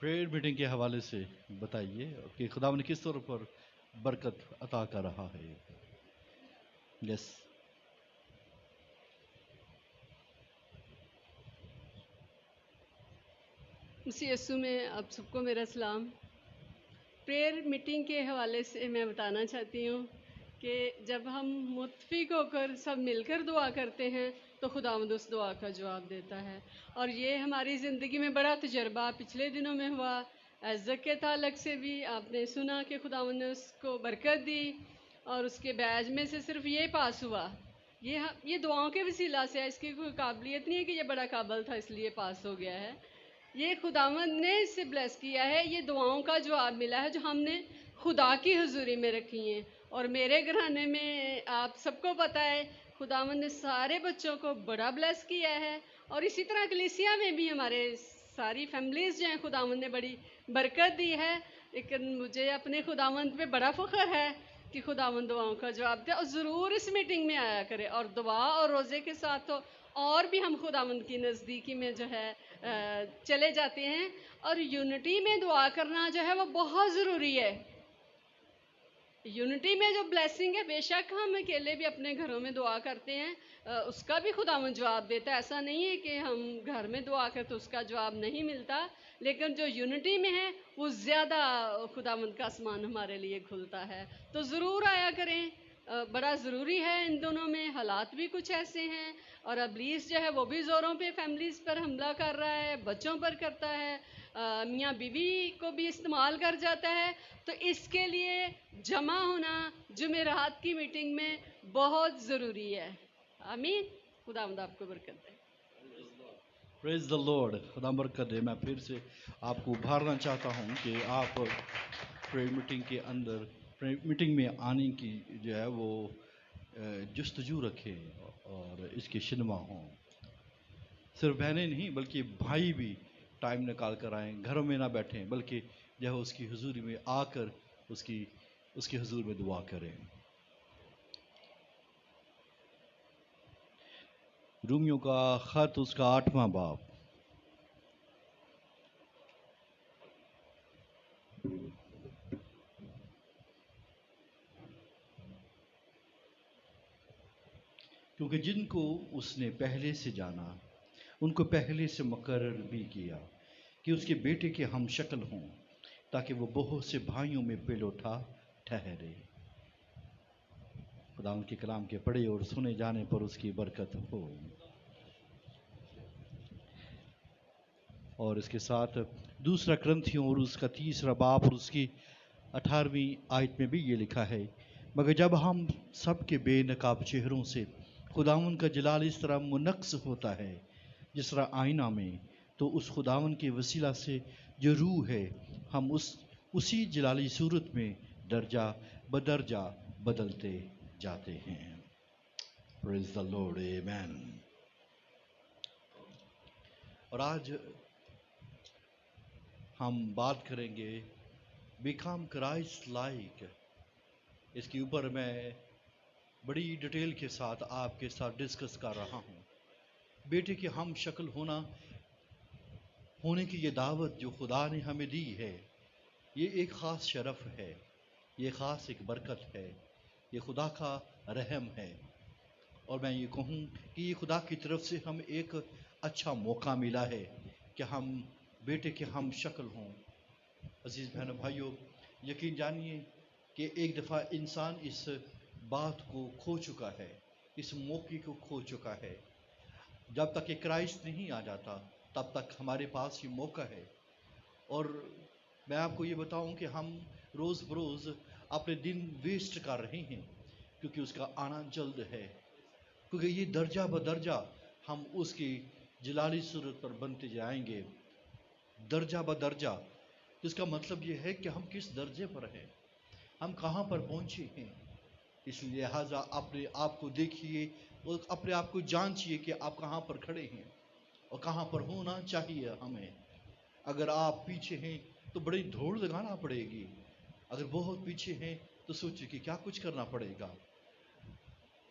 Prayer meeting کے حوالے سے بتائیے کہ خدا نے کس طور پر برکت عطا کر رہا ہے. یس. مسیح یسوع میں آپ سب کو میرا سلام. پریئر میٹنگ کے حوالے سے میں بتانا چاہتی ہوں کہ جب ہم متفق ہو کر سب مل کر دعا کرتے ہیں تو خداوند اس دعا کا جواب دیتا ہے. اور یہ ہماری زندگی میں بڑا تجربہ پچھلے دنوں میں ہوا. عزت کے تعلق سے بھی آپ نے سنا کہ خداوند نے اس کو برکت دی اور اس کے بیج میں سے صرف یہ پاس ہوا. یہ دعاؤں کے وسیلہ سے ہے. اس کی کوئی قابلیت نہیں ہے کہ یہ بڑا قابل تھا اس لیے پاس ہو گیا ہے. یہ خداوند نے اس سے بلیس کیا ہے. یہ دعاؤں کا جواب ملا ہے جو ہم نے خدا کی حضوری میں رکھی ہیں. اور میرے گھرانے میں آپ سب کو پتہ ہے خداوند نے سارے بچوں کو بڑا بلیس کیا ہے. اور اسی طرح کلیسیا میں بھی ہمارے ساری فیملیز جو ہیں خداوند نے بڑی برکت دی ہے. لیکن مجھے اپنے خداوند پہ بڑا فخر ہے کہ خداوند دعاؤں کا جواب دے. اور ضرور اس میٹنگ میں آیا کرے اور دعا اور روزے کے ساتھ تو اور بھی ہم خداوند کی نزدیکی میں جو ہے چلے جاتے ہیں. اور یونٹی میں دعا کرنا جو ہے وہ بہت ضروری ہے. یونٹی میں جو بلیسنگ ہے بے شک ہم اکیلے بھی اپنے گھروں میں دعا کرتے ہیں اس کا بھی خداوند جواب دیتا ہے. ایسا نہیں ہے کہ ہم گھر میں دعا کریں تو اس کا جواب نہیں ملتا. لیکن جو یونٹی میں ہے وہ زیادہ خداوند کا آسمان ہمارے لیے کھلتا ہے. تو ضرور آیا کریں. بڑا ضروری ہے. ان دونوں میں حالات بھی کچھ ایسے ہیں اور ابلیس جو ہے وہ بھی زوروں پہ فیملیز پر حملہ کر رہا ہے, بچوں پر کرتا ہے, میاں بیوی کو بھی استعمال کر جاتا ہے. تو اس کے لیے جمع ہونا جمعرات کی میٹنگ میں بہت ضروری ہے. آمین. خداوند آپ کو برکت دے. پریز دا لارڈ. خدا برکت دے. میں پھر سے آپ کو ابھارنا چاہتا ہوں کہ آپ پریئر میٹنگ کے اندر میٹنگ میں آنے کی جو ہے وہ جستجو رکھیں اور اس کے شنما ہوں. صرف بہنیں نہیں بلکہ بھائی بھی ٹائم نکال کر آئیں. گھروں میں نہ بیٹھیں بلکہ جو ہے اس کی حضوری میں آ کر اس کی حضور میں دعا کریں. رومیوں کا خط اس کا 8واں باب. کیونکہ جن کو اس نے پہلے سے جانا ان کو پہلے سے مقرر بھی کیا کہ اس کے بیٹے کے ہم شکل ہوں تاکہ وہ بہت سے بھائیوں میں پل اٹھا ٹھہرے. خدا ان کے کلام کے پڑھے اور سنے جانے پر اس کی برکت ہو. اور اس کے ساتھ دوسرا کرنتھیوں اور اس کا 3 باب اور اس کی 18ویں آیت میں بھی یہ لکھا ہے مگر جب ہم سب کے بے نقاب چہروں سے خداون کا جلال اس طرح منقص ہوتا ہے جس طرح آئینہ میں, تو اس خداون کے وسیلہ سے جو روح ہے ہم اسی جلالی صورت میں درجہ بدرجہ بدلتے جاتے ہیں. پریز دی لارڈ. آمین. اور آج ہم بات کریں گے بیکم کرائسٹ لائک. اس کے اوپر میں بڑی ڈیٹیل کے ساتھ آپ کے ساتھ ڈسکس کر رہا ہوں. بیٹے کے ہم شکل ہونے کی یہ دعوت جو خدا نے ہمیں دی ہے یہ ایک خاص شرف ہے, یہ خاص ایک برکت ہے, یہ خدا کا رحم ہے. اور میں یہ کہوں کہ یہ خدا کی طرف سے ہم ایک اچھا موقع ملا ہے کہ ہم بیٹے کے ہم شکل ہوں. عزیز بہنوں بھائیوں, یقین جانیے کہ ایک دفعہ انسان اس بات کو کھو چکا ہے, اس موقع کو کھو چکا ہے. جب تک کہ کرائسٹ نہیں آ جاتا تب تک ہمارے پاس یہ موقع ہے. اور میں آپ کو یہ بتاؤں کہ ہم روز بروز اپنے دن ویسٹ کر رہے ہیں کیونکہ اس کا آنا جلد ہے. کیونکہ یہ درجہ بدرجہ ہم اس کی جلالی صورت پر بنتے جائیں گے, درجہ بدرجہ. اس کا مطلب یہ ہے کہ ہم کس درجے پر ہیں, ہم کہاں پر پہنچے ہیں. اس لیے لہٰذا اپنے آپ کو دیکھیے اور اپنے آپ کو جانچیے کہ آپ کہاں پر کھڑے ہیں اور کہاں پر ہونا چاہیے ہمیں. اگر آپ پیچھے ہیں تو بڑی دوڑ لگانا پڑے گی, اگر بہت پیچھے ہیں تو سوچیے کہ کیا کچھ کرنا پڑے گا.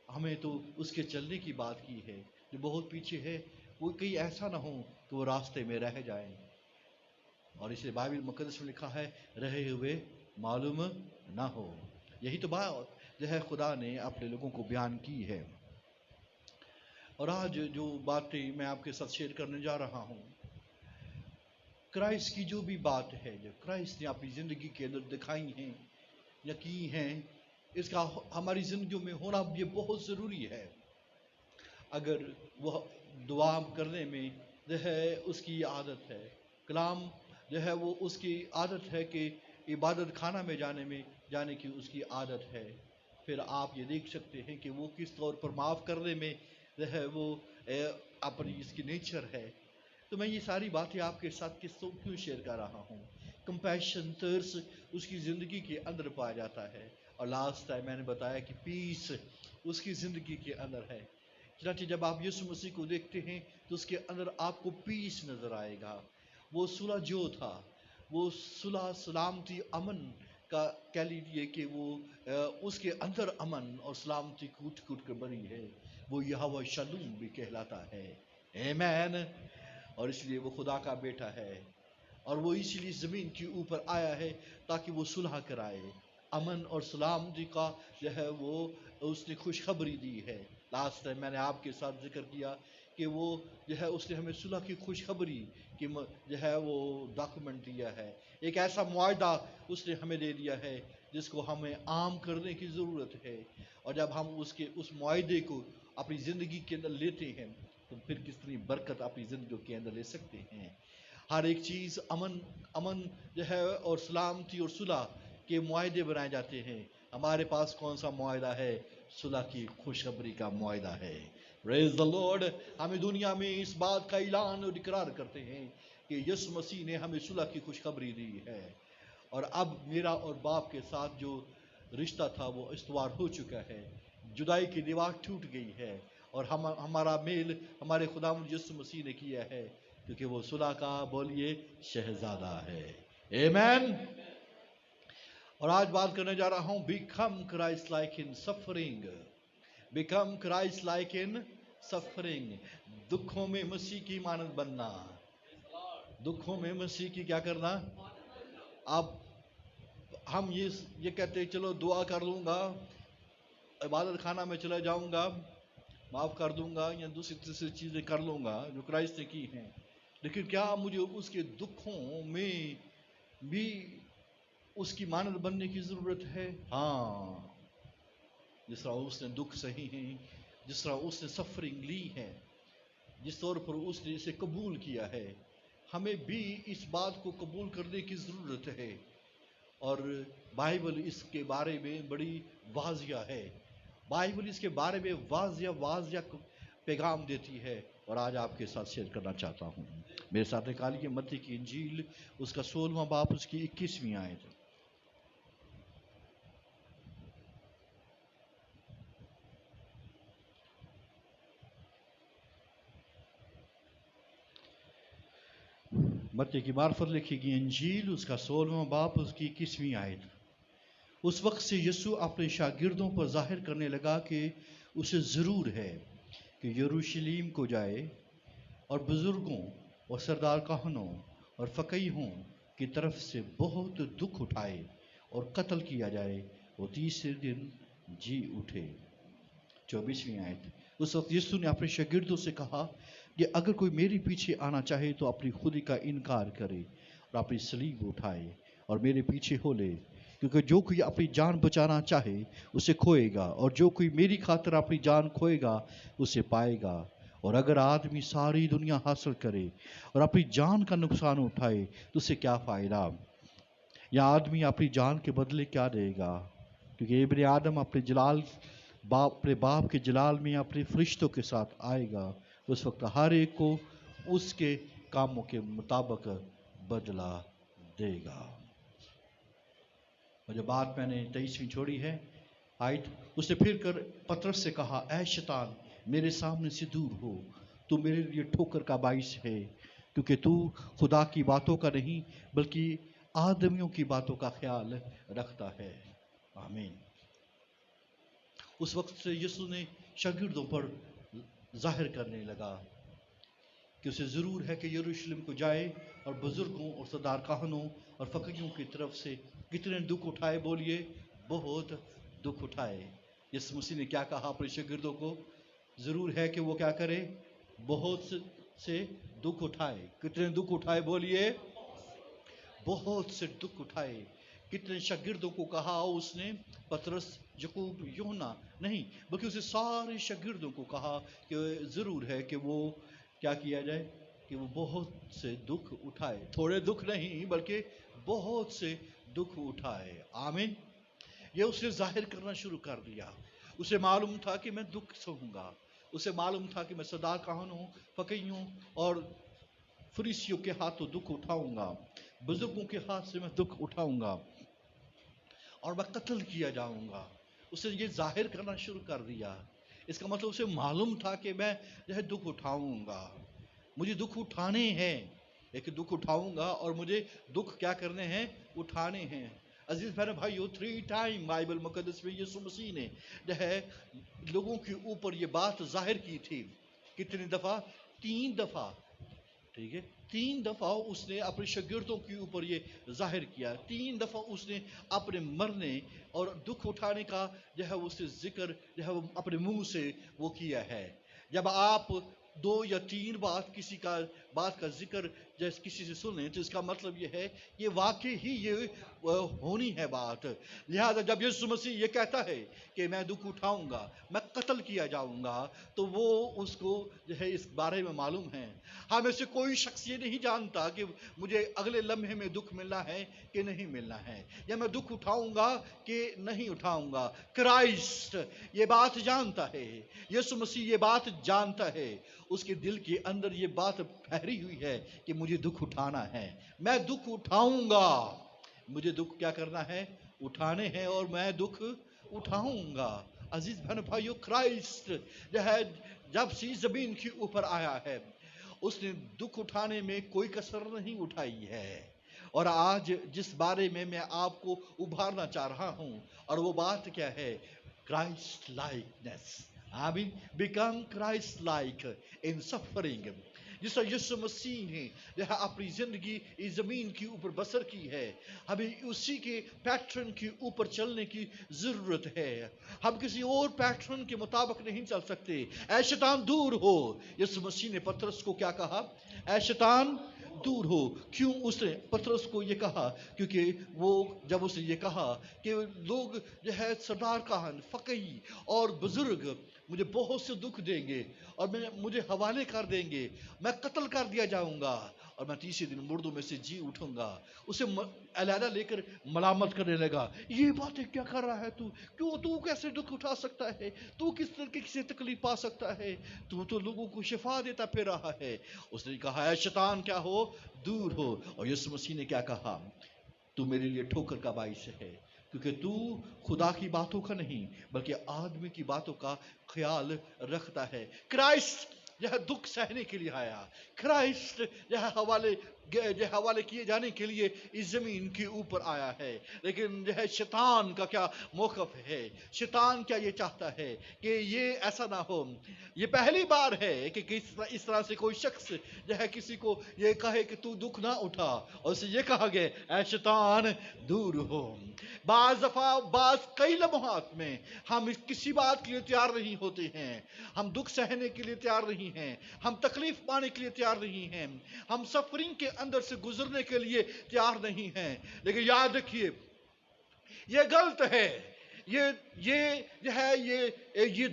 ہمیں تو اس کے چلنے کی بات کی ہے. جو بہت پیچھے ہے وہ کہیں ایسا نہ ہو کہ وہ راستے میں رہ جائیں. اور اور اسے بائبل مقدس میں لکھا ہے رہے ہوئے معلوم نہ ہو. یہی تو بات جو ہے خدا نے اپنے لوگوں کو بیان کی ہے. اور آج جو باتیں میں آپ کے ساتھ شیئر کرنے جا رہا ہوں، کرائسٹ کی جو بھی بات ہے، جو کرائسٹ نے اپنی زندگی کے اندر دکھائی ہیں یا کی ہیں، اس کا ہماری زندگیوں میں ہونا یہ بہت ضروری ہے. اگر وہ دعا کرنے میں جو ہے اس کی عادت ہے، کلام جو ہے وہ اس کی عادت ہے، کہ عبادت خانہ میں جانے کی اس کی عادت ہے، پھر آپ یہ دیکھ سکتے ہیں کہ وہ کس طور پر معاف کرنے میں جو ہے وہ اپنی اس کی نیچر ہے. تو میں یہ ساری باتیں آپ کے ساتھ کیوں شیئر کر رہا ہوں؟ کمپیشن، ترس اس کی زندگی کے اندر پایا جاتا ہے. اور لاسٹ ٹائم میں نے بتایا کہ پیس اس کی زندگی کے اندر ہے. چنانچہ جب آپ یسوع مسیح کو دیکھتے ہیں تو اس کے اندر آپ کو پیس نظر آئے گا. وہ صلح جو تھا، وہ صلح، سلامتی، امن کا کہہ لیجیے کہ وہ اس کے اندر امن اور سلامتی کوٹ کوٹ کر بری ہے. وہ یہوہ شالوم بھی کہلاتا ہے. آمین. اور اس لیے وہ خدا کا بیٹا ہے، اور وہ اسی لیے زمین کے اوپر آیا ہے تاکہ وہ صلح کرائے. امن اور سلامتی کا جو ہے وہ اس نے خوشخبری دی ہے. لاسٹ ٹائم میں نے آپ کے ساتھ ذکر کیا کہ وہ جو ہے اس نے ہمیں صلح کی خوشخبری کی جو ہے وہ ڈاکومنٹ دیا ہے. ایک ایسا معاہدہ اس نے ہمیں دے دیا ہے جس کو ہمیں عام کرنے کی ضرورت ہے. اور جب ہم اس معاہدے کو اپنی زندگی کے اندر لیتے ہیں تو پھر کتنی برکت اپنی زندگی کے اندر لے سکتے ہیں. ہر ایک چیز امن جو ہے اور سلامتی اور صلح کے معاہدے بنائے جاتے ہیں. ہمارے پاس کون سا معاہدہ ہے؟ صلح کی خوشخبری کا معاہدہ ہے. پریز دی لارڈ. ہمیں دنیا میں اس بات کا اعلان اور اقرار کرتے ہیں کہ یسوع مسیح نے ہمیں صلح کی خوشخبری دی ہے. اور اب میرا اور باپ کے ساتھ جو رشتہ تھا وہ استوار ہو چکا ہے. جدائی کی دیوار ٹوٹ گئی ہے، اور ہمارا میل ہمارے خداوند یسوع مسیح نے کیا ہے، کیونکہ وہ صلح کا بولیے شہزادہ ہے. آمین. اور آج بات کرنے جا رہا ہوں بیکم کرائسٹ لائک ان سفرنگ. بیکم کرائسٹ لائک ان سفرنگ. دکھوں میں مسیح کی مانند بننا. دکھوں میں مسیح کی کیا کرنا؟ اب ہم یہ کہتے ہیں چلو دعا کر لوں گا، عبادت خانہ میں چلا جاؤں گا، معاف کر دوں گا، یا دوسری تیسری چیزیں کر لوں گا جو کرائسٹ نے کی ہیں، لیکن کیا مجھے اس کے دکھوں میں بھی اس کی مانند بننے کی ضرورت ہے؟ ہاں. جس طرح اس نے دکھ سہی ہیں، جس طرح اس نے سفرنگ لی ہے، جس طور پر اس نے اسے قبول کیا ہے، ہمیں بھی اس بات کو قبول کرنے کی ضرورت ہے. اور بائبل اس کے بارے میں بڑی واضح ہے. بائبل اس کے بارے میں واضح پیغام دیتی ہے، اور آج آپ کے ساتھ شیئر کرنا چاہتا ہوں. میرے ساتھ نکالیے متی کی انجیل، اس کا 16واں باب، اس کی 21ویں آیت. متی کی معرفت لکھی گئی انجیل، اس کا 16واں باب، اس کی 21ویں آیت. اس وقت سے یسوع اپنے شاگردوں پر ظاہر کرنے لگا کہ اسے ضرور ہے کہ یروشلیم کو جائے اور بزرگوں اور سردار کہنوں اور فقیہوں کی طرف سے بہت دکھ اٹھائے اور قتل کیا جائے اور تیسرے دن جی اٹھے. 24ویں آیت. اس وقت یسوع نے اپنے شاگردوں سے کہا کہ اگر کوئی میرے پیچھے آنا چاہے تو اپنی خودی کا انکار کرے اور اپنی صلیب اٹھائے اور میرے پیچھے ہو لے. کیونکہ جو کوئی اپنی جان بچانا چاہے اسے کھوئے گا، اور جو کوئی میری خاطر اپنی جان کھوئے گا اسے پائے گا. اور اگر آدمی ساری دنیا حاصل کرے اور اپنی جان کا نقصان اٹھائے تو اسے کیا فائدہ؟ یا آدمی اپنی جان کے بدلے کیا دے گا؟ کیونکہ ابن آدم اپنے باپ کے جلال میں اپنے فرشتوں کے ساتھ آئے گا. اس وقت ہر ایک کو اس کے کاموں کے مطابق بدلہ دے گا. اور جو بات میں نے 23ویں چھوڑی ہے آیت، اس نے پھر کر پطرس سے کہا اے شیطان، میرے سامنے سے دور ہو، تو میرے لیے ٹھوکر کا باعث ہے، کیونکہ تو خدا کی باتوں کا نہیں بلکہ آدمیوں کی باتوں کا خیال رکھتا ہے. آمین. اس وقت سے یسوع نے شاگردوں پر ظاہر کرنے لگا کہ اسے ضرور ہے کہ یروشلم کو جائے اور بزرگوں اور سردار کاہنوں اور فقیہوں کی طرف سے کتنے دکھ اٹھائے، بولیے بہت دکھ اٹھائے۔ یسوع مسیح نے کیا کہا اپنے شاگردوں کو؟ ضرور ہے کہ وہ کیا کرے؟ بہت سے دکھ اٹھائے۔ کتنے دکھ اٹھائے؟ بولیے بہت سے دکھ اٹھائے۔ کتنے شاگردوں کو کہا اس نے؟ پطرس، یعقوب، یوحنا نہیں، بلکہ اسے سارے شاگردوں کو کہا کہ ضرور ہے کہ وہ کیا کیا جائے، کہ وہ بہت سے دکھ اٹھائے۔ تھوڑے دکھ نہیں بلکہ بہت سے دکھ اٹھائے۔ آمین۔ یہ اس نے ظاہر کرنا شروع کر دیا۔ اسے معلوم تھا کہ میں دکھ سہوں گا، اسے معلوم تھا کہ میں سردار کاہنوں، فقیہوں اور فریسیوں کے ہاتھوں دکھ اٹھاؤں گا، بزرگوں کے ہاتھ سے میں دکھ اٹھاؤں گا اور میں قتل کیا جاؤں گا۔ اسے یہ ظاہر کرنا شروع کر دیا۔ اس کا مطلب اسے معلوم تھا کہ میں جو ہے دکھ اٹھاؤں گا، مجھے دکھ اٹھانے ہیں، ایک دکھ اٹھاؤں گا اور مجھے دکھ کیا کرنے ہیں؟ اٹھانے ہیں۔ عزیز بہن بھائیو، 3 ٹائم بائبل مقدس میں یسوع مسیح نے جو ہے لوگوں کے اوپر یہ بات ظاہر کی تھی۔ کتنی دفعہ؟ 3 دفعہ۔ ٹھیک ہے، 3 دفعہ اس نے اپنے شاگردوں کے اوپر یہ ظاہر کیا۔ 3 دفعہ اس نے اپنے مرنے اور دکھ اٹھانے کا جو ہے اس سے ذکر جو ہے وہ اپنے منہ سے وہ کیا ہے۔ جب آپ 2 یا 3 بات کسی کا بات کا ذکر جیسے کسی سے سنیں تو اس کا مطلب یہ ہے یہ واقعی ہی یہ ہونی ہے بات۔ لہذا جب یسوع مسیح یہ کہتا ہے کہ میں دکھ اٹھاؤں گا، میں قتل کیا جاؤں گا، تو وہ اس کو جو ہے اس بارے میں معلوم ہے۔ ہم میں سے کوئی شخص یہ نہیں جانتا کہ مجھے اگلے لمحے میں دکھ ملنا ہے کہ نہیں ملنا ہے، یا میں دکھ اٹھاؤں گا کہ نہیں اٹھاؤں گا۔ کرائسٹ یہ بات جانتا ہے، یسوع مسیح یہ بات جانتا ہے، اس کے دل کے اندر یہ بات ٹھہری ہوئی ہے کہ مجھے دکھ اٹھانا ہے، میں دکھ اٹھاؤں گا، مجھے دکھ کیا کرنا ہے؟ اٹھانے ہیں، اور میں دکھ اٹھاؤں گا۔ عزیز بہن بھائیو، کرائسٹ جو ہے جب سے زمین کے اوپر آیا ہے اس نے دکھ اٹھانے میں کوئی کسر نہیں اٹھائی ہے۔ اور آج جس بارے میں میں آپ کو ابھارنا چاہ رہا ہوں، اور وہ بات کیا ہے؟ Christ likeness. آمین۔ بیکم کرائسٹ لائک ان سفرنگ۔ جس طرح یسوع مسیح نے جو ہے اپنی زندگی اس زمین کے اوپر بسر کی ہے، ہمیں اسی کے پیٹرن کے اوپر چلنے کی ضرورت ہے۔ ہم کسی اور پیٹرن کے مطابق نہیں چل سکتے۔ اے شیطان دور ہو، یسوع مسیح نے پطرس کو کیا کہا؟ اے شیطان دور ہو۔ کیوں اس نے پطرس کو یہ کہا؟ کیونکہ وہ جب اس نے یہ کہا کہ لوگ جو ہے سردار کاہن، فقیہ اور بزرگ مجھے بہت سے دکھ دیں گے اور مجھے حوالے کر دیں گے، میں قتل کر دیا جاؤں گا اور میں تیسرے دن مردوں میں سے جی اٹھوں گا، اسے علیحدہ لے کر ملامت کرنے لگا۔ یہ باتیں کیا کر رہا ہے تو کیسے دکھ اٹھا سکتا ہے؟ تو کس طرح سے تکلیف پا سکتا ہے؟ تو لوگوں کو شفا دیتا پھر رہا ہے۔ اس نے کہا اے شیطان کیا ہو؟ دور ہو۔ اور یسوع مسیح نے کیا کہا؟ تو میرے لیے ٹھوکر کا باعث ہے، کیونکہ تو خدا کی باتوں کا نہیں بلکہ آدمی کی باتوں کا خیال رکھتا ہے۔ کرائسٹ جو ہے دکھ سہنے کے لیے آیا، کرائسٹ جو ہے حوالے کیے جانے کے لیے اس زمین کے اوپر آیا ہے۔ لیکن جو ہے شیطان کا کیا موقف ہے؟ شیطان کیا یہ چاہتا ہے کہ یہ ایسا نہ ہو۔ یہ پہلی بار ہے کہ اس طرح سے کوئی شخص جو ہے کسی کو یہ کہے کہ تو دکھ نہ اٹھا، اور اسے یہ کہا گیا اے شیطان دور ہو۔ بعض دفعہ کئی لمحات میں ہم کسی بات کے لیے تیار نہیں ہوتے ہیں، ہم دکھ سہنے کے لیے تیار نہیں ہیں، ہم تکلیف پانے کے لیے تیار نہیں ہیں، ہم سفرنگ کے اندر سے گزرنے کے لیے تیار نہیں ہیں۔ لیکن یاد رکھیے یہ غلط ہے، یہ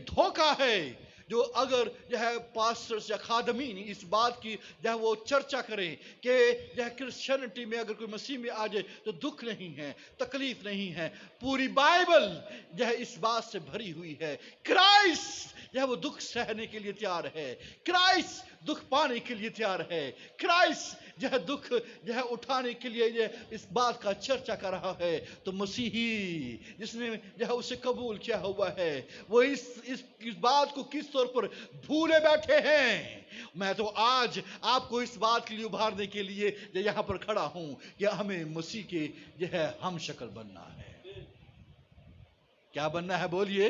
دھوکہ ہے جو اگر جو ہے پاسٹرز یا خادمین اس بات کی جو ہے وہ چرچا کریں کہ جو ہے کرسچینٹی میں اگر کوئی مسیح میں آ جائے تو دکھ نہیں ہے، تکلیف نہیں ہے۔ پوری بائبل جو ہے اس بات سے بھری ہوئی ہے۔ کرائسٹ جو ہے وہ دکھ سہنے کے لیے تیار ہے، کرائسٹ دکھ پانے کے لیے تیار ہے، کرائسٹ جو ہے دکھ جو ہے اٹھانے کے لیے یہ اس بات کا چرچا کر رہا ہے۔ تو مسیحی جس نے جو ہے اسے قبول کیا ہوا ہے وہ اس بات کو کس طور پر بھولے بیٹھے ہیں۔ میں تو آج آپ کو اس بات کے لیے ابھارنے کے لیے یہاں پر کھڑا ہوں کہ ہمیں مسیح کے جو ہے ہم شکل بننا ہے۔ کیا بننا ہے؟ بولیے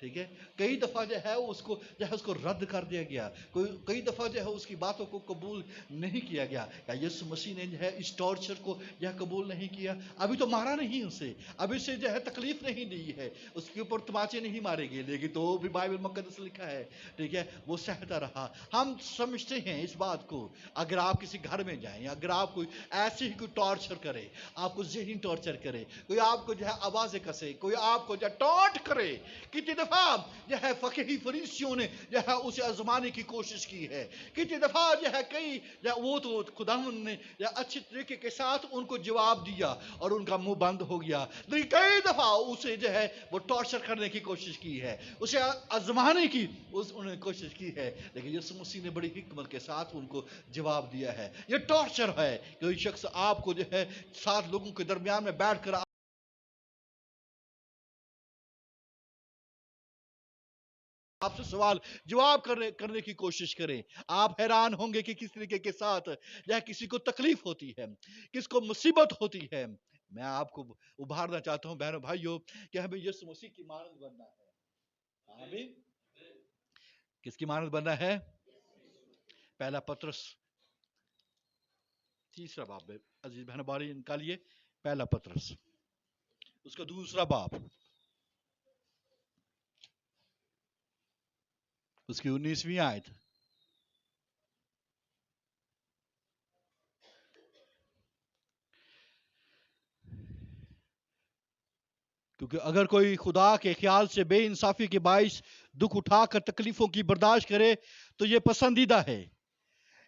ٹھیک ہے، کئی دفعہ جو ہے اس کو رد کر دیا گیا، کئی دفعہ جو ہے اس کی باتوں کو قبول نہیں کیا گیا. یا یسوع مسیح نے جو ہے اس ٹارچر کو جو ہے قبول نہیں کیا. ابھی تو مارا نہیں اسے، ابھی اسے جو ہے تکلیف نہیں دی ہے، اس کے اوپر تماچے نہیں مارے گئے، لیکن تو بھی بائبل مقدس لکھا ہے، ٹھیک ہے، وہ سہتا رہا. ہم سمجھتے ہیں اس بات کو. اگر آپ کسی گھر میں جائیں، یا اگر آپ کوئی ایسے ہی کوئی ٹارچر کرے، آپ کو ذہنی ٹارچر کرے، کوئی آپ کو جو ہے آوازیں کسے، کوئی آپ کو جو ہے ٹانٹ کرے، کتنی دفعہ جو ہے فقیہ فریسیوں نے جو ہے اسے آزمانے کی کوشش کی ہے. کتنی دفعہ جو ہے کئی وہ تو خداوند نے اچھے طریقے کے ساتھ ان کو جواب دیا اور ان کا منہ بند ہو گیا، لیکن کئی دفعہ اسے جو ہے وہ ٹارچر کرنے کی کوشش کی ہے، اسے آزمانے کی انہوں نے کوشش کی ہے. لیکن یسوع مسیح نے بڑی حکمت کے ساتھ ان کو جواب دیا ہے. یہ ٹارچر ہے. کوئی شخص آپ کو جو ہے 7 لوگوں کے درمیان میں بیٹھ کر آپ سے سوال جواب کرنے کی کوشش کریں، آپ حیران ہوں گے کہ کس طریقے کے ساتھ یا کسی کو تکلیف ہوتی ہے، کس کو مصیبت ہوتی ہے. میں آپ کو ابھارنا چاہتا ہوں بہنوں بھائیوں کہ ہمیں یسوع مسیح کی مانند بننا ہے. ہمیں کس کی مانند بننا ہے؟ پہلا پطرس 3 باب. عزیز بہنوں بھائی نکالیے پہلا پطرس اس کا 2 باب، اس کی 19ویں آیت. کیونکہ اگر کوئی خدا کے خیال سے بے انصافی کے باعث دکھ اٹھا کر تکلیفوں کی برداشت کرے تو یہ پسندیدہ ہے،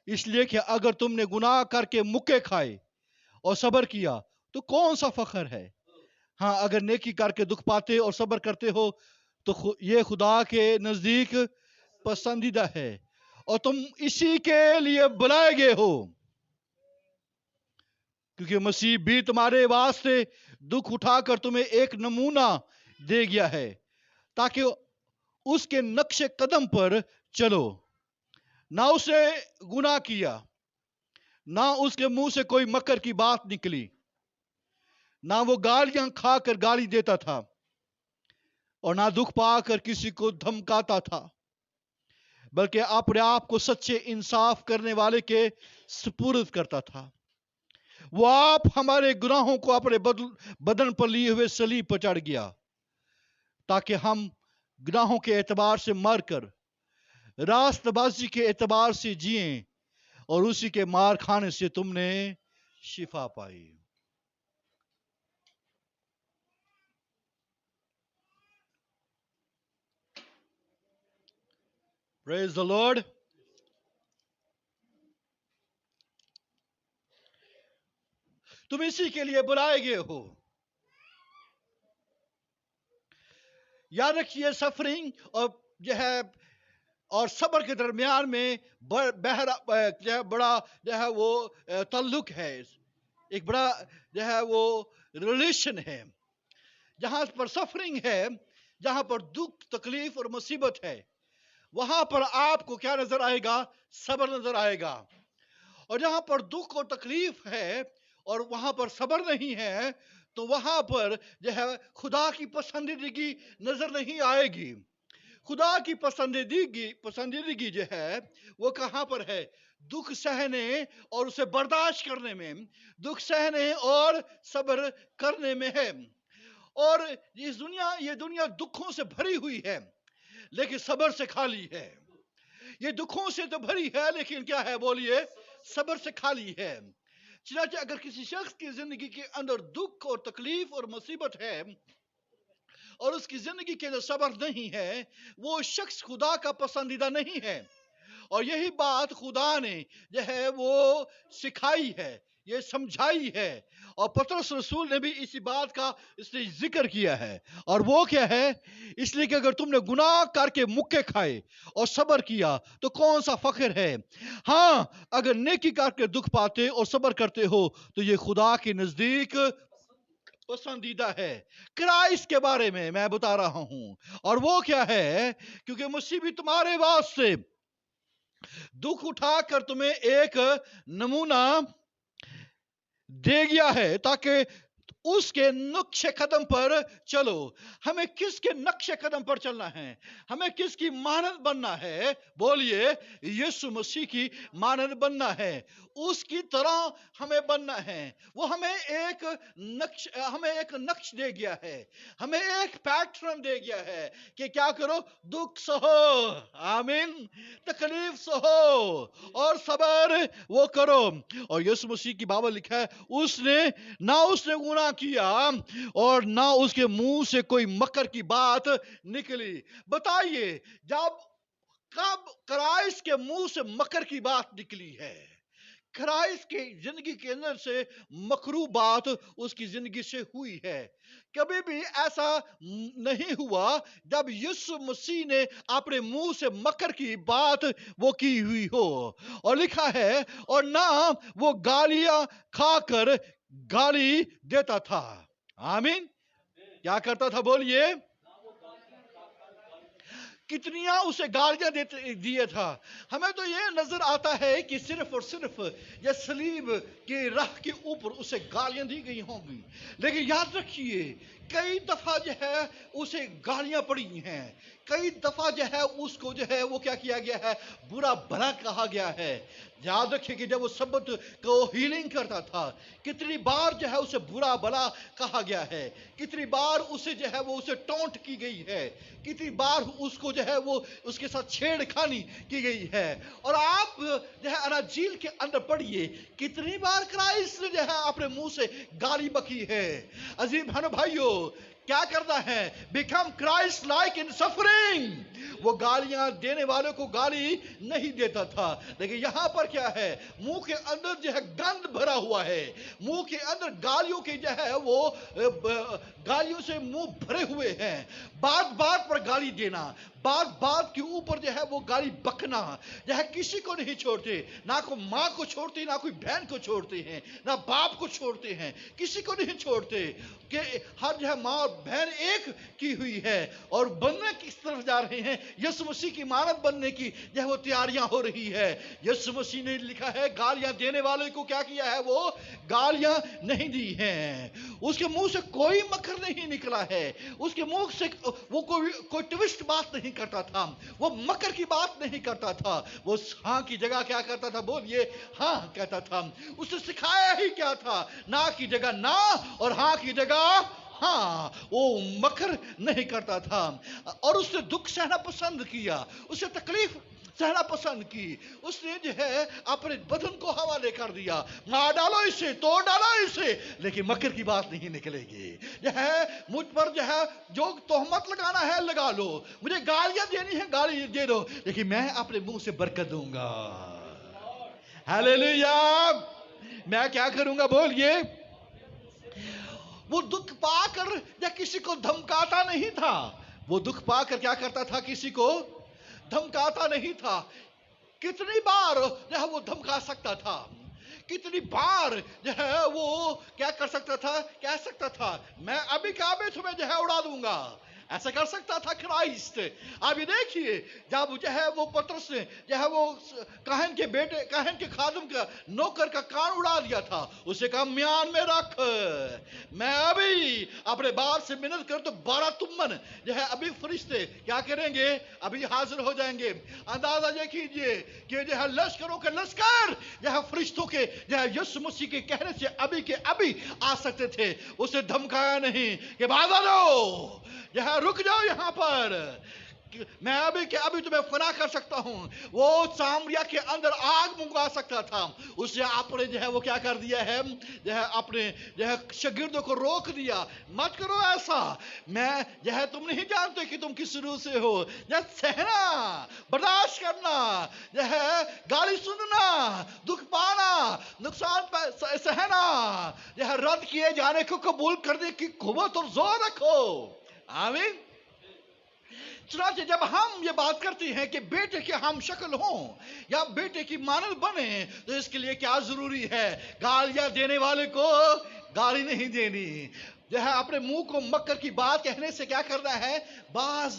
اس لیے کہ اگر تم نے گناہ کر کے مکے کھائے اور صبر کیا تو کون سا فخر ہے. ہاں، اگر نیکی کر کے دکھ پاتے اور صبر کرتے ہو تو یہ خدا کے نزدیک پسندیدہ ہے اور تم اسی کے لیے بلائے گئے ہو، کیونکہ مسیح بھی تمہارے واسطے دکھ اٹھا کر تمہیں ایک نمونہ دے گیا ہے تاکہ اس کے نقش قدم پر چلو. نہ اس نے گناہ کیا، نہ اس کے منہ سے کوئی مکر کی بات نکلی، نہ وہ گالیاں کھا کر گالی دیتا تھا اور نہ دکھ پا کر کسی کو دھمکاتا تھا، بلکہ اپنے آپ کو سچے انصاف کرنے والے کے سپرد کرتا تھا. وہ آپ ہمارے گناہوں کو اپنے بدن پر لیے ہوئے صلیب پر چڑھ گیا تاکہ ہم گناہوں کے اعتبار سے مر کر راست بازی کے اعتبار سے جئیں اور اسی کے مار کھانے سے تم نے شفا پائی. Praise the Lord. تم اسی کے لیے بلائے گئے ہو. یاد رکھیے سفرنگ اور جو ہے اور صبر کے درمیان میں بڑا جو ہے وہ تعلق ہے، ایک بڑا جو ہے وہ ریلیشن ہے. جہاں پر سفرنگ ہے، جہاں پر دکھ تکلیف اور مصیبت ہے، وہاں پر آپ کو کیا نظر آئے گا؟ صبر نظر آئے گا. اور جہاں پر دکھ اور تکلیف ہے اور وہاں پر صبر نہیں ہے تو وہاں پر جو ہے خدا کی پسندیدگی نظر نہیں آئے گی. خدا کی پسندیدگی جو ہے وہ کہاں پر ہے؟ دکھ سہنے اور اسے برداشت کرنے میں، دکھ سہنے اور صبر کرنے میں ہے. اور یہ دنیا دکھوں سے بھری ہوئی ہے لیکن صبر سے خالی ہے. یہ دکھوں سے تو بھری ہے لیکن کیا ہے؟ بولیے، صبر سے خالی ہے. چنانچہ اگر کسی شخص کی زندگی کے اندر دکھ اور تکلیف اور مصیبت ہے اور اس کی زندگی کے اندر صبر نہیں ہے، وہ شخص خدا کا پسندیدہ نہیں ہے. اور یہی بات خدا نے جو ہے وہ سکھائی ہے، یہ سمجھائی ہے، اور پطرس رسول نے بھی اسی بات کا اس نے ذکر کیا ہے. اور وہ کیا ہے؟ اس لیے کہ اگر تم نے گناہ کر کے مکے کھائے اور صبر کیا تو کون سا فخر ہے. ہاں، اگر نیکی کر کے دکھ پاتے اور صبر کرتے ہو تو یہ خدا کے نزدیک پسندیدہ ہے. کرائسٹ کے بارے میں بتا رہا ہوں. اور وہ کیا ہے؟ کیونکہ مسیح بھی تمہارے واسطے دکھ اٹھا کر تمہیں ایک نمونہ دے گیا ہے تاکہ اس کے نقش قدم پر چلو. ہمیں کس کے نقش قدم پر چلنا ہے؟ ہمیں کس کی مانند بننا ہے؟ بولیے، یسوع مسیح کی مانند بننا ہے. اس کی طرح ہمیں بننا ہے. وہ ہمیں ایک نقش دے گیا ہے، ہمیں ایک پیٹرن دے گیا ہے کہ کیا کرو؟ دکھ سہو، آمین، تکلیف سہو اور صبر وہ کرو. اور یسوع مسیح کی بابا لکھا ہے اس نے گناہ کیا اور نہ اس کے منہ سے کوئی مکر کی بات نکلی. بتائیے کب کرائسٹ کے منہ سے مکر کی بات نکلی ہے؟ کرائسٹ کی زندگی کے اندر سے مکرو بات اس کی زندگی سے ہوئی ہے. کبھی بھی ایسا نہیں ہوا جب یسوع مسیح نے اپنے منہ سے مکر کی بات وہ کی ہوئی ہو. اور لکھا ہے اور نہ وہ گالیاں کھا کر گالی دیتا تھا. آمین. کیا کرتا تھا؟ بولیے. کتنیاں اسے گالیاں دیے تھا. ہمیں تو یہ نظر آتا ہے کہ صرف اور صرف یہ صلیب کے راہ کے اوپر اسے گالیاں دی گئی ہوں گی، لیکن یاد رکھیے کئی دفعہ جو ہے اسے گالیاں پڑی ہیں. کئی دفعہ جو ہے اس کو جو ہے وہ کیا کیا گیا ہے؟ برا بھلا کہا گیا ہے. یاد رکھیے کہ جب وہ سبت کو ہیلنگ کرتا تھا کتنی بار جو ہے اسے برا بھلا کہا گیا ہے، کتنی بار اسے جو ہے وہ اسے ٹونٹ کی گئی ہے، کتنی بار اس کو جو ہے وہ اس کے ساتھ چھیڑ خانی کی گئی ہے. اور آپ جو ہے اناجیل کے اندر پڑھیے کتنی بار کرائسٹ نے جو ہے اپنے منہ سے گالی بکی ہے. عزیز بہنوں بھائیو، کیا کرنا ہے؟ بیکم کرائسٹ لائک ان سفرنگ. وہ گالیاں دینے والوں کو گالی نہیں دیتا تھا، لیکن یہاں پر کیا ہے؟ منہ کے اندر جو ہے گند بھرا ہوا ہے، منہ کے اندر گالیوں کے جو ہے وہ گالیوں سے منہ بھرے ہوئے ہیں. بات بات پر گالی دینا، بات بات کے اوپر جو ہے وہ گالی بکنا، جو ہے کسی کو نہیں چھوڑتے، نہ کوئی ماں کو چھوڑتے، نہ کوئی بہن کو چھوڑتے ہیں، نہ باپ کو چھوڑتے ہیں، کسی کو نہیں چھوڑتے. کہ ہر جو ہے ماں اور بہن ایک کی ہوئی ہے اور بننے کس طرف جا رہے ہیں؟ یسوع مسیح کی مانند بننے کی جو ہے وہ تیاریاں ہو رہی ہے. یسوع مسیح نے لکھا ہے گالیاں دینے والے کو کیا کیا ہے؟ وہ گالیاں نہیں دی ہیں. اس کے منہ سے کوئی مکر نہیں نکلا ہے، اس کے منہ سے وہ کوئی ٹوسٹ بات نہیں کرتا تھا، وہ مکر کی بات نہیں کرتا تھا. وہ ہاں کی جگہ کیا کرتا تھا؟ بولیے، ہاں کہتا تھا. اس نے سکھایا ہی کیا تھا؟ نہ کی جگہ نہ اور ہاں کی جگہ ہاں. وہ مکر نہیں کرتا تھا. اور اس نے دکھ سہنا پسند کیا، اس نے تکلیف سہنا پسند کی. اس نے جو ہے اپنے بدن کو حوالے کر دیا. مار ڈالو اسے، توڑ ڈالو اسے، لیکن مکر کی بات نہیں نکلے گی. جو ہے مجھ پر جو ہے جو تہمت لگانا ہے لگا لو، مجھے گالیاں دینی ہے گالی دے دو، لیکن میں اپنے منہ سے برکت دوں گا. ہاللیلویا. میں کیا کروں گا؟ بولیے. وہ دکھ پا کر یا کسی کو دھمکاتا نہیں تھا. وہ دکھ پا کر کیا کرتا تھا؟ کسی کو دھمکاتا نہیں تھا. کتنی بار جو ہے وہ دھمکا سکتا تھا، کتنی بار جو ہے وہ کیا کر سکتا تھا؟ کہہ سکتا تھا میں ابھی تمہیں جو ہے اڑا دوں گا. ایسا کر سکتا تھا کرائسٹ. ابھی دیکھیے جب جو ہے وہ پترس نے جو ہے وہ کاہن کے خادم کا نوکر کا کان اڑا دیا تھا، اسے کہا میان میں رکھ، میں ابھی اپنے باپ سے منت کر تو 12 تمن جو ہے ابھی فرشتے کیا کریں گے؟ ابھی حاضر ہو جائیں گے. اندازہ یہ کیجئے کہ جو ہے لشکروں کے لشکر جو ہے فرشتوں کے جو ہے یسوع مسیح کے کہنے سے ابھی کے ابھی آ سکتے تھے. اسے دھمکایا نہیں کہ بھاگ جاؤ، جو ہے رک جاؤ یہاں پر، میں ابھی تمہیں فنا کر سکتا ہوں. وہ سامریا کے اندر آگ منگوا سکتا تھا. اسے اپنے جو ہے وہ کیا کر دیا ہے؟ جو ہے اپنے جو ہے شاگردوں کو روک دیا، مت کرو ایسا. میں جو ہے تم نہیں جانتے کہ تم کس روح سے ہو. یا سہنا، برداشت کرنا، جو ہے گالی سننا، دکھ پانا، نقصان سہنا، جو ہے رد کیے جانے کو قبول کرنے کی قوت اور زور رکھو. آمین. چنانچہ جب ہم یہ بات کرتے ہیں کہ بیٹے کے ہم شکل ہوں یا بیٹے کی مانند بنے تو اس کے لیے کیا ضروری ہے؟ گالیاں دینے والے کو گالی نہیں دینی. جو ہے اپنے منہ کو مکر کی بات کہنے سے کیا کرنا ہے؟ بعض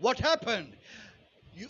What happened?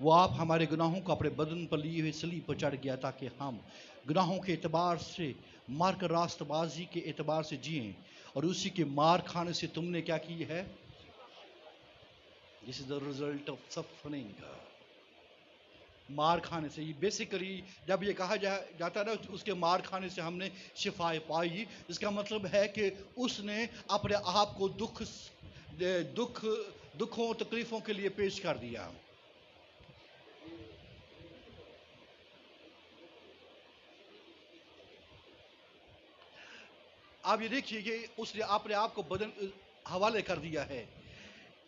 وہ آپ ہمارے گناہوں کو اپنے بدن پر لیے ہوئے صلیب پر چڑھ گیا تاکہ ہم گناہوں کے اعتبار سے مار کر راست بازی کے اعتبار سے جئیں، اور اسی کے مار کھانے سے تم نے کیا کی ہے؟ This is the result of suffering. مار کھانے سے، یہ بیسیکلی جب یہ کہا جاتا ہے نا اس کے مار کھانے سے ہم نے شفا پائی، اس کا مطلب ہے کہ اس نے اپنے آپ کو دکھوں تکلیفوں کے لیے پیش کر دیا. آپ یہ دیکھیے کہ اس نے اپنے آپ کو بدن حوالے کر دیا ہے.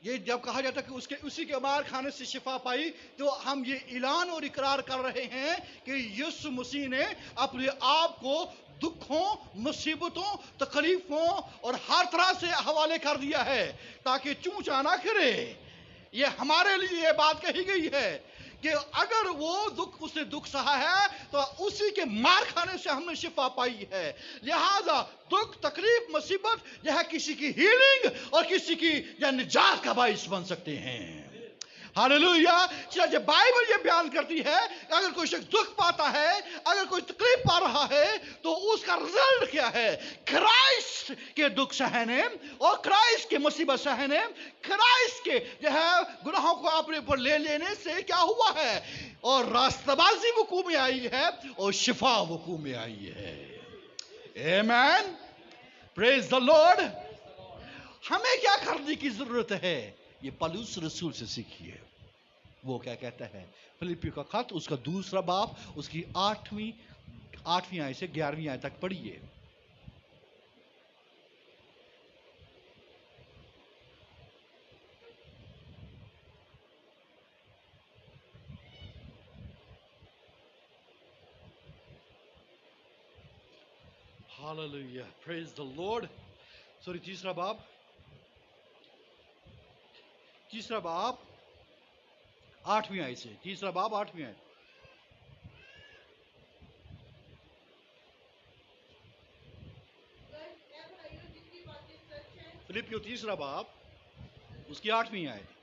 یہ جب کہا جاتا ہے کہ اسی کے مار کھانے سے شفا پائی، تو ہم یہ اعلان اور اقرار کر رہے ہیں کہ یسوع مسیح نے اپنے آپ کو دکھوں، مصیبتوں، تکلیفوں اور ہر طرح سے حوالے کر دیا ہے تاکہ چونچا نہ کرے. یہ ہمارے لیے یہ بات کہی گئی ہے کہ اگر وہ اس نے دکھ سہا ہے تو اسی کے مار کھانے سے ہم نے شفا پائی ہے. لہذا دکھ، تکلیف، مصیبت یہ ہے کسی کی ہیلنگ اور کسی کی نجات کا باعث بن سکتے ہیں. ہاللویا. چنانچہ بائبل یہ بیان کرتی ہے کہ اگر کوئی شخص دکھ پاتا ہے، اگر کوئی تکلیف پا رہا ہے، تو اس کا رزلٹ کیا ہے؟ کرائسٹ کے دکھ سہنے اور کرائسٹ کے مصیبت سہنے، کرائسٹ کے جو ہے گناہوں کو اپنے اوپر لے لینے سے کیا ہوا ہے؟ اور راستہ بازی وقوع میں آئی ہے اور شفا وقوع میں آئی ہے. آمین. پریز دا لارڈ. ہمیں کیا کرنے کی ضرورت ہے؟ یہ پولس رسول سے سیکھیے. وہ کیا کہتا ہے؟ فلپیوں کا خط اس کا 2 باب اس کی 8ویں آیت سے 11ویں آیت تک پڑھیے. Hallelujah. Praise the Lord. Sorry 3 باب 8ویں آیت سے. 3 باب 8ویں آیت. فلپیو 3 باب اس کی 8ویں آیت.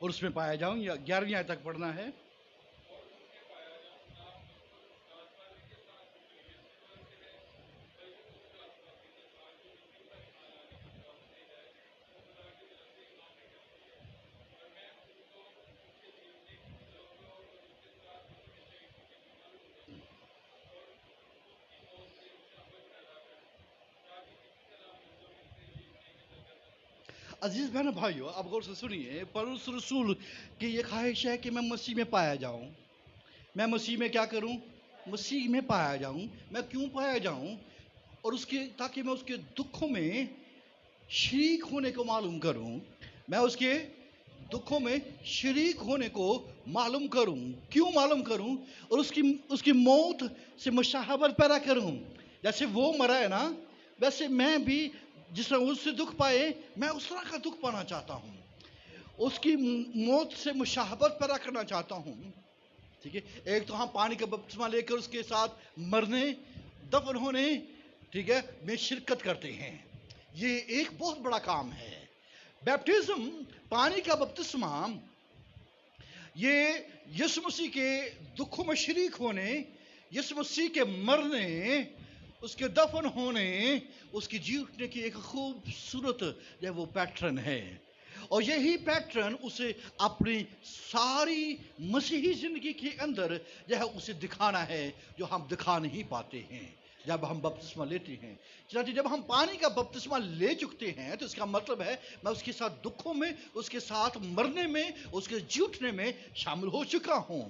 اور اس میں پایا جاؤں، یا 11ویں آیت تک پڑھنا ہے. عزیز بہن بھائیو، اب غور سے سنیے. پولس رسول کی یہ خواہش ہے کہ میں مسیح میں پایا جاؤں. میں مسیح میں کیا کروں؟ مسیح میں پایا جاؤں. میں کیوں پایا جاؤں؟ اور تاکہ میں اس کے دکھوں میں شریک ہونے کو معلوم کروں. میں اس کے دکھوں میں شریک ہونے کو معلوم کروں. کیوں معلوم کروں؟ اور اس کی موت سے مشابہت پیدا کروں. جیسے وہ مرا ہے نا، ویسے میں بھی جس طرح اس سے دکھ پائے، میں اس طرح کا دکھ پانا چاہتا ہوں. اس کی موت سے مشابہت پیدا کرنا چاہتا ہوں. ٹھیک ہے. ایک تو ہم پانی کا بپتسمہ لے کر اس کے ساتھ مرنے، دفن ہونے، ٹھیک ہے، میں شرکت کرتے ہیں. یہ ایک بہت بڑا کام ہے. بیپٹزم، پانی کا بپتسمہ، یہ یسوع مسیح کے دکھوں میں شریک ہونے، یسوع مسیح کے مرنے، اس کے دفن ہونے، اس کی جی اٹھنے کی ایک خوبصورت جو وہ پیٹرن ہے. اور یہی پیٹرن اسے اپنی ساری مسیحی زندگی کے اندر جو ہے اسے دکھانا ہے، جو ہم دکھا نہیں پاتے ہیں جب ہم بپتسمہ لیتے ہیں. چنانچہ جب ہم پانی کا بپتسمہ لے چکتے ہیں تو اس کا مطلب ہے میں اس کے ساتھ دکھوں میں، اس کے ساتھ مرنے میں، اس کے جی اٹھنے میں شامل ہو چکا ہوں.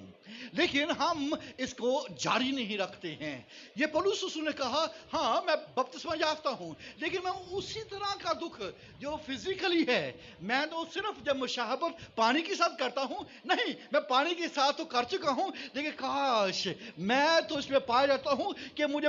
لیکن ہم اس کو جاری نہیں رکھتے ہیں. یہ پولس رسول نے کہا ہاں میں بپتسمہ یافتہ ہوں، لیکن میں اسی طرح کا دکھ جو فزیکلی ہے، میں تو صرف جب مشابہت پانی کے ساتھ کرتا ہوں، نہیں، میں پانی کے ساتھ تو کر چکا ہوں، لیکن کاش میں تو اس میں پایا جاتا ہوں کہ مجھے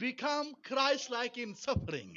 become Christ like in suffering.